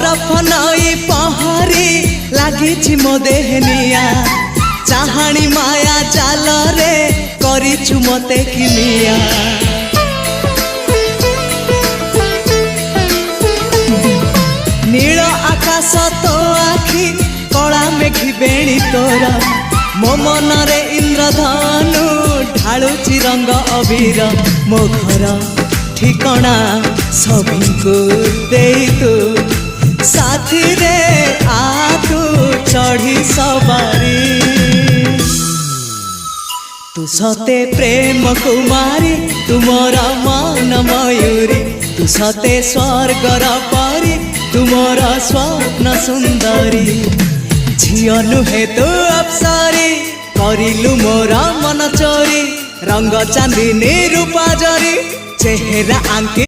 बरफ नई पहरी लगी मो देहनिया चाहाणी माया जाल रे करिछु मते किमिया नील आकाश तो आखि कला मेघी बेणी तोर मो मन रे इंद्रधनु ढालुची रंग अबीर मो घर ठिकना सभी को दे तू साथी रे आ तू चढ़ी सवारी तू सते प्रेम कुमारी तुमर मन मयूरी तू सते स्वर्गर परी तुमर स्वप्न सुंदरी झियो नुहे तू अप्सरी करिलु मोर मन चोरी रंग चांदनी रूपा जरी चेहरा आंकी